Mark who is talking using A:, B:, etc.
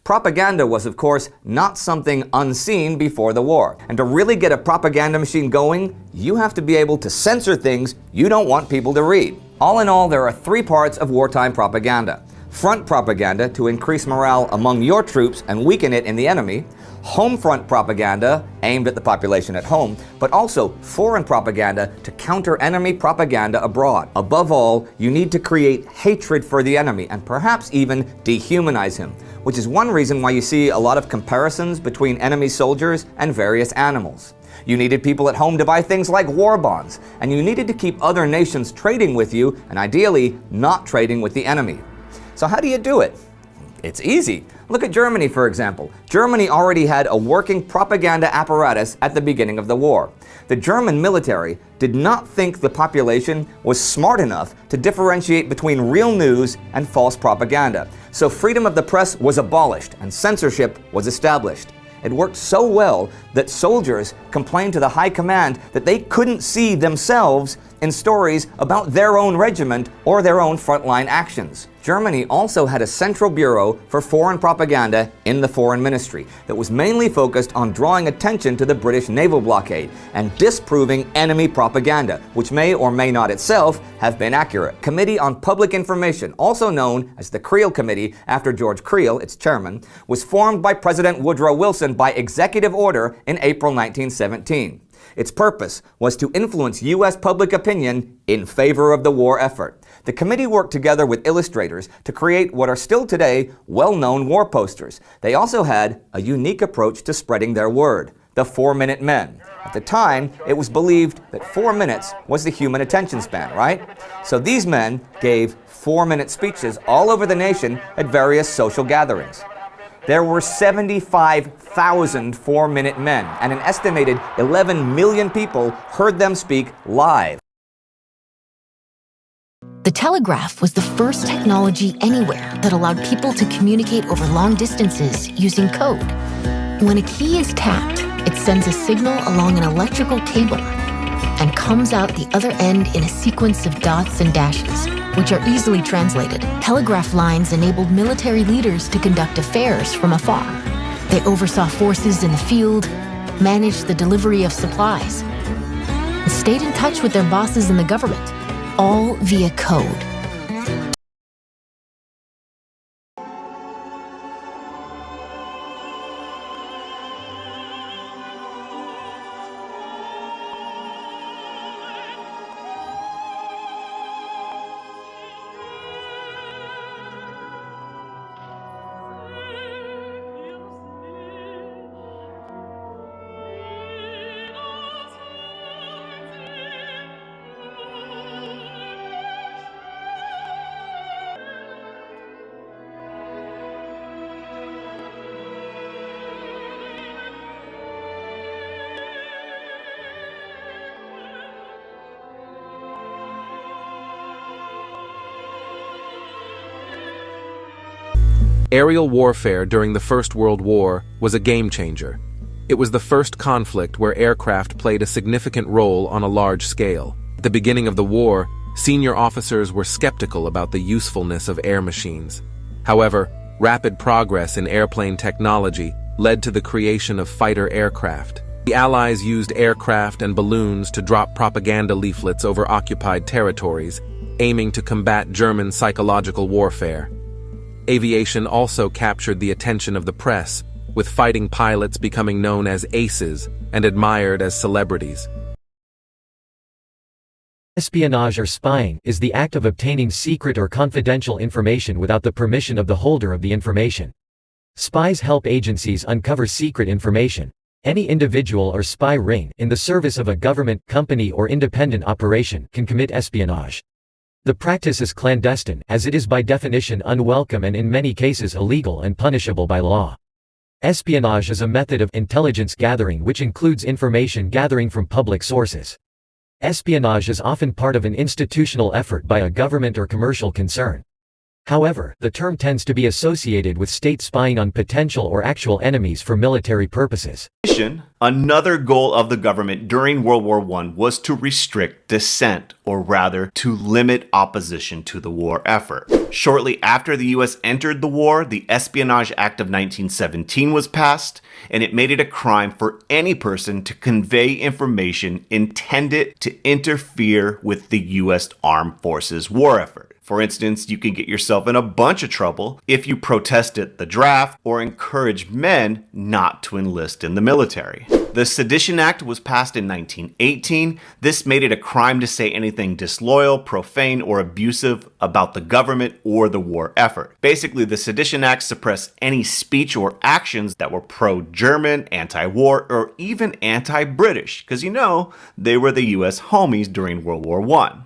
A: Propaganda was, of course, not something unseen before the war. And to really get a propaganda machine going, you have to be able to censor things you don't want people to read. All in all, there are three parts of wartime propaganda. Front propaganda to increase morale among your troops and weaken it in the enemy. Home front propaganda aimed at the population at home, but also foreign propaganda to counter enemy propaganda abroad. Above all, you need to create hatred for the enemy and perhaps even dehumanize him, which is one reason why you see a lot of comparisons between enemy soldiers and various animals. You needed people at home to buy things like war bonds, and you needed to keep other nations trading with you and ideally not trading with the enemy. So how do you do it? It's easy. Look at Germany, for example. Germany already had a working propaganda apparatus at the beginning of the war. The German military did not think the population was smart enough to differentiate between real news and false propaganda. So freedom of the press was abolished and censorship was established. It worked so well that soldiers complained to the high command that they couldn't see themselves in stories about their own regiment or their own frontline actions. Germany also had a central bureau for foreign propaganda in the foreign ministry that was mainly focused on drawing attention to the British naval blockade and disproving enemy propaganda, which may or may not itself have been accurate. Committee on Public Information, also known as the Creel Committee after George Creel, its chairman, was formed by President Woodrow Wilson by executive order in April 1917. Its purpose was to influence U.S. public opinion in favor of the war effort. The committee worked together with illustrators to create what are still today well-known war posters. They also had a unique approach to spreading their word, the 4-Minute Men. At the time, it was believed that 4 minutes was the human attention span, right? So these men gave 4-minute speeches all over the nation at various social gatherings. There were 75,000 4-Minute Men, and an estimated 11 million people heard them speak live.
B: The telegraph was the first technology anywhere that allowed people to communicate over long distances using code. When a key is tapped, it sends a signal along an electrical cable and comes out the other end in a sequence of dots and dashes, which are easily translated. Telegraph lines enabled military leaders to conduct affairs from afar. They oversaw forces in the field, managed the delivery of supplies, and stayed in touch with their bosses in the government, all via code.
C: Aerial warfare during the First World War was a game-changer. It was the first conflict where aircraft played a significant role on a large scale. At the beginning of the war, senior officers were skeptical about the usefulness of air machines. However, rapid progress in airplane technology led to the creation of fighter aircraft. The Allies used aircraft and balloons to drop propaganda leaflets over occupied territories, aiming to combat German psychological warfare. Aviation also captured the attention of the press, with fighting pilots becoming known as aces and admired as celebrities.
D: Espionage or spying is the act of obtaining secret or confidential information without the permission of the holder of the information. Spies help agencies uncover secret information. Any individual or spy ring in the service of a government, company or independent operation can commit espionage. The practice is clandestine, as it is by definition unwelcome and in many cases illegal and punishable by law. Espionage is a method of intelligence gathering which includes information gathering from public sources. Espionage is often part of an institutional effort by a government or commercial concern. However, the term tends to be associated with states spying on potential or actual enemies for military purposes.
E: Another goal of the government during World War I was to restrict dissent, or rather, to limit opposition to the war effort. Shortly after the US entered the war, the Espionage Act of 1917 was passed, and it made it a crime for any person to convey information intended to interfere with the US Armed Forces war effort. For instance, you could get yourself in a bunch of trouble if you protested the draft or encouraged men not to enlist in the military. The Sedition Act was passed in 1918. This made it a crime to say anything disloyal, profane, or abusive about the government or the war effort. Basically, the Sedition Act suppressed any speech or actions that were pro-German, anti-war, or even anti-British, because they were the US homies during World War I.